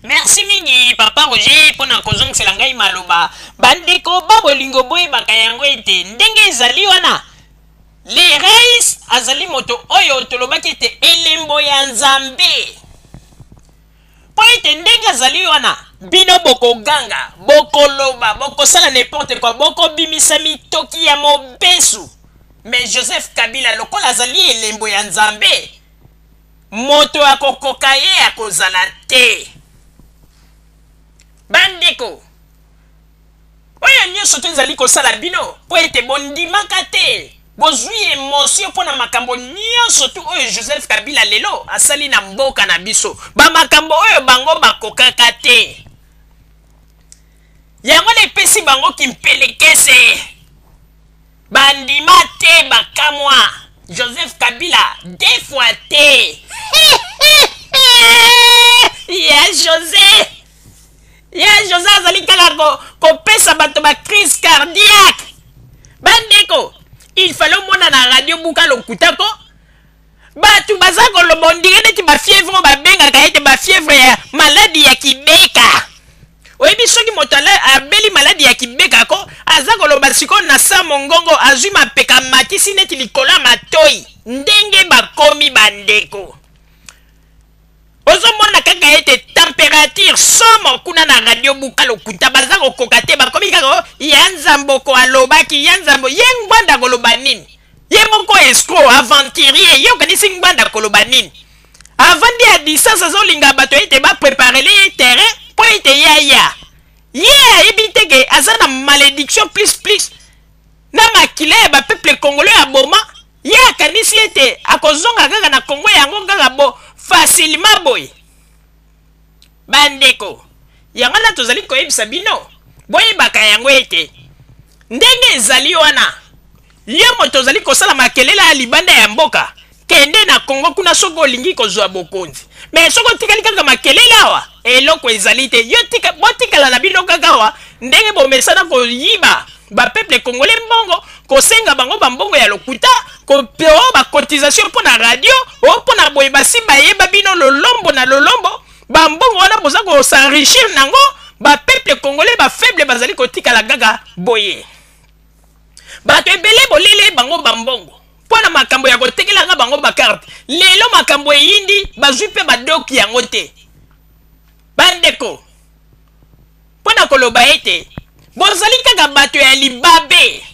Merci mingi papa Roger pona kozong selangai maloba. Bandeko babolingo boy bakayango ete ndenge ezali wana. Les reis azali moto oyo tolobaki ete elembo ya Nzambe. Po ete ndenge azali wana bino boko ganga, boko loba, boko sala n'importe quoi, boko bimisa mitoki ya mobesu. Mais Joseph Kabila lokola azali elembo ya Nzambe. Moto akokoka ye akozala te. Bandeko. Oyo nyonso tozali kosala bino po ete bondimaka te. Bozwi émotion pona makambo nyonso tu oyo Joseph Kabila lelo asali na mboka na biso. Ba makambo oyo bango bakokaka te. Yango na epesi bango kimpelekese. Bandima te bakamwa. Joseph Kabila deux fois te. Ya José. Ya José azali kaka kopesa bato ba crise cardiaque. Bandeko, il fallait mona na radio buka lokutako. Batu baza koloba ondire neti ba fièvre ba benga ka ete ba fièvre ya maladie ya kibeka. Oyebi soki moto abeli maladie ya kibeka ko aza koloba siko na sa mongongo azwi mapeka matisi neti likola matoi. Ndenge bakomi bandeko. Ozomona kaka ete température somo kuna na radio buka lokuta baza kokoka te bakomi kaka ya Nzamboko alobaki ya Nzambo ye ngwanda koloba nini. Ye moko escroc aventurier ye okanisi ngwanda koloba nini. Avant de distance azolinga bato ete ba préparer les terrain po ete ya. Ye ebite ke azana malédiction plus na makile ba peuple congolais aboma. Ye akanisi ete akozonga kaka na Congo yango kaka bo facilement boy. Bandeko. Yango na tozali koyebisa bino. Boye baka yango ete. Ndenge ezali wana. Ye moto ozali kosala makelela ya libanda ya mboka. Kende na Congo kuna soko olingi kozwa bokonzi. Mais soko tikali kaka makelela wa. Eloko ezali te. Yo tika botikala na bino kaka wa. Ndenge bomesana koyiba. Ba peuple congolais mbongo. Kosenga bango bambongo ya lokuta. Kopeo ba cotisation po na radio. O po na boye basimba yeba bino lolombo na lolombo. Bambongo wana boza ko s'enrichir nango. Ba peuple congolais ba faible bazali kotikala gaga boye. Bato ebele bolele bango bambongo. Pona makambo ya kotekela nga bango bakarte. Lelo makambo yindi bazwi pe badoki yango te. Bandeko. Pona koloba ete bozali kaka bato ya libabe.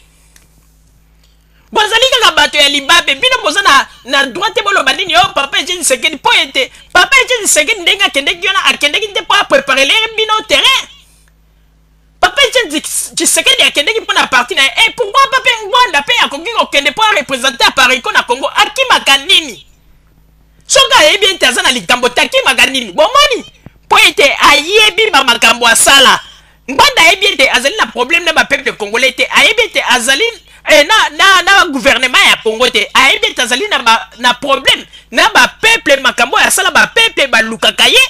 Bozali kaka bato ya libabe. Bino boza na droite boloba nini yo papa Etienne Tshisekedi po ete papa Etienne Tshisekedi ndenga akendeki yona akendeki te po préparer les bino terrain. Papa Etienne Tshisekedi akendeki po na parti na et pourquoi papa Ngwanda pe akoki kokende po représenter à Paris ko na Congo akimaka nini? Soka yebi ete aza na likambo takimaka nini? Bomoni po ete ayebi ba makambo asala. Ngwanda ayebi ete azali na problème na ba peuple congolais te ayebi ete azali na gouvernement ya Congo te ayebi ete azali na problème na ba peuple makambo asala ba peuple ba lukaka ye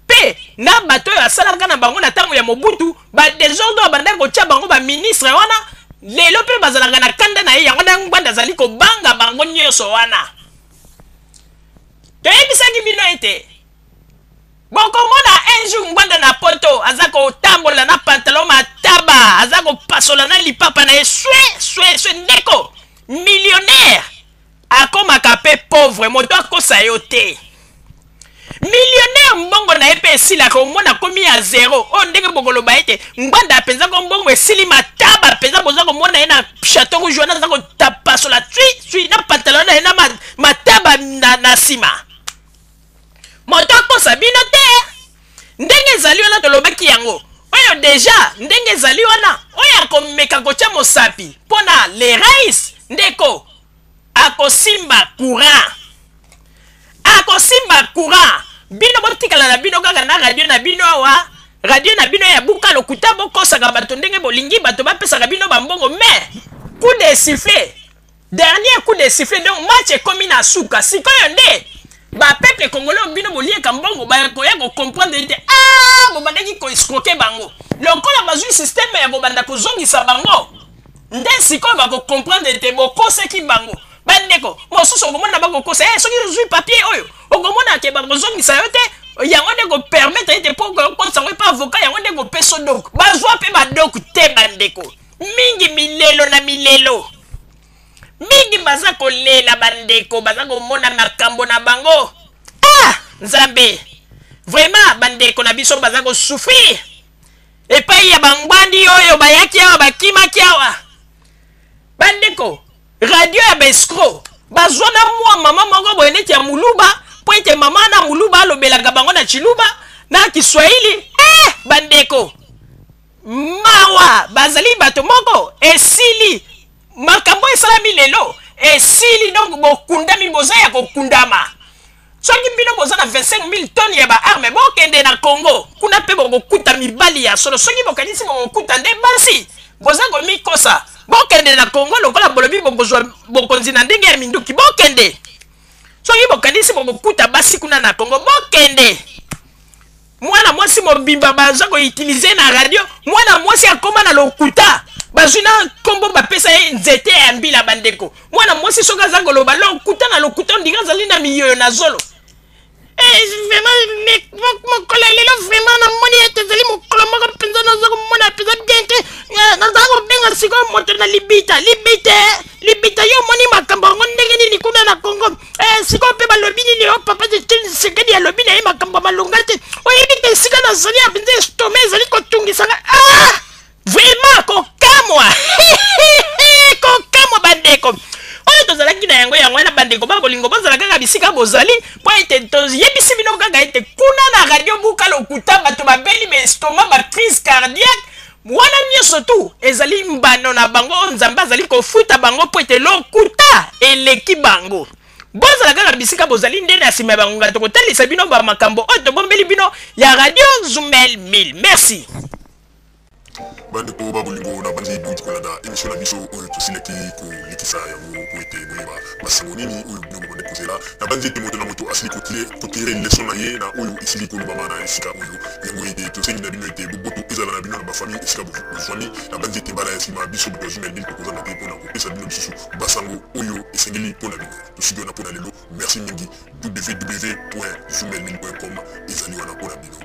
pe na bato ya sala kana bango na tango ya Mobutu ba désordre banda ko tia bango ba ministre wana lelo pe bazalanga na kanda na ye yango na Ngwanda azali ko banga bango nyonso wana to ebisaki bino ete bokomona un jour Ngwanda na poto azako tambola na pantalon mataba azako pasola na lipapa na swe ndeko millionnaire akomaka pe pauvre moto akosa yo te. Millionnaire mbongo na epe esila ko mona komi ya zéro. O ndenge bokoloba ete Ngwanda penza ko mbongo esili mataba penza boza ko mona na chateau rouge na zako tapasola tui na pantalon na mataba na sima. Moto akosa bino te. Ndenge ezali wana tolobaki yango. Oyo deja ndenge ezali wana. Oyo akomeka kocha mosapi pona les reis ndeko akosimba courant. Akosimba courant. Bino botikala na bino kaka na radio na bino awa. Radio na bino ya buka lokuta bokosaka bato ndenge bolingi bato bapesaka bino bambongo mais coup de sifflet. Dernier coup de sifflet donc match est comme na suka. Sikoyo nde ba peuple congolais bino bolie kambongo ba koya ko comprendre ete bobandaki ko escroquer bango. Lokola bazui système ya bobanda ko zongisa bango. Nde sikoyo ba ko comprendre ete bokoseki bango. Bandeko, mosusu okomona ba ko kosa soki zui papier oyo. Okomona ke ba kozongisa yo te yango ne ko permettre ete pour biso donc bazwa pe badok te bandeko mingi milelo na milelo mingi baza kolela bandeko baza komona makambo na bango nzambe vraiment bandeko na biso baza kosouffrir epai ya bangwandi oyo bayaki awa bakimaki awa bandeko radio ya bescro bazwa na mwa mama moko boye neti ya muluba po ete mama na muluba alobelaka bango na chiluba na kiswahili bandeko mawa bazali bato moko esili makambo esalami lelo esili donc bokundami boza ya kokundama soki bino boza na 25 000 tonnes ya baarme bokende na Congo kuna mpe bokokuta mibali ya solo soki bokanisi bokokuta nde basi boza komikosa bokende na Congo lokola bolobi bokozwa bokonzi na ndenge ya minduki bokende soki bokanisi bokokuta basi kuna na Congo bokende mwana mwasi mobimba baza koutilize na radio mwana mwasi akoma na lokuta bazwi na kombo bapesa ye nzete ya mbila bandeko mwana mwasi soki aza koloba lokuta na lokuta ndinga azali na miyoyo na zolo mokolo lelo vraiment namoni ete ezali mokolo moko mpenza naza komona mpenza bien te naza kobenga sikoyo moto na libita yo moni makambo yango ndenge nini kuna na Congo sikoyo mpe balobi nini o papa Tshisekedi alobi na ye makambo malonga te oyebi te esika nazali ya mpenza estome ezali kotungisanga vraiment kokamwa kokamwa bandeko oyo tozalaki na yango na bandeko bakolingo bazala kaka bisika bozali po ete toyebisi bino kaka ete kuna na radio buka lokuta bato babeli bestoma bacrise cardiaque wana nyonso tu ezali mbano na bango nzambe azali kofuta bango po ete lokuta eleki bango bozala kaka bisika bozali nde na nsima ya bangonga tokotalisa bino bamakambo oyo tobombeli bino ya radio Zumel 1000 merci bandeko babolingo na bandi duitikolanda émission na biso oyo tosilaki kolekisa yango po ete boyeba basango nini oyo bino bakodekozela na bandi ete moto na moto asili kotire leson na ye na oyo esili kolobama na esika oyo yango ete tosengi na bino ete boboto ezala na bino na bafamille esika bozwami na bandi ete mbala ya nsima biso boto Zumel 1000 tokozanga te mpona kopesa bino lisusu basango oyo esengeli mpona bino tosiki wana mpona lelo merci mingi www.zumel1000.com ezali wana mpona bino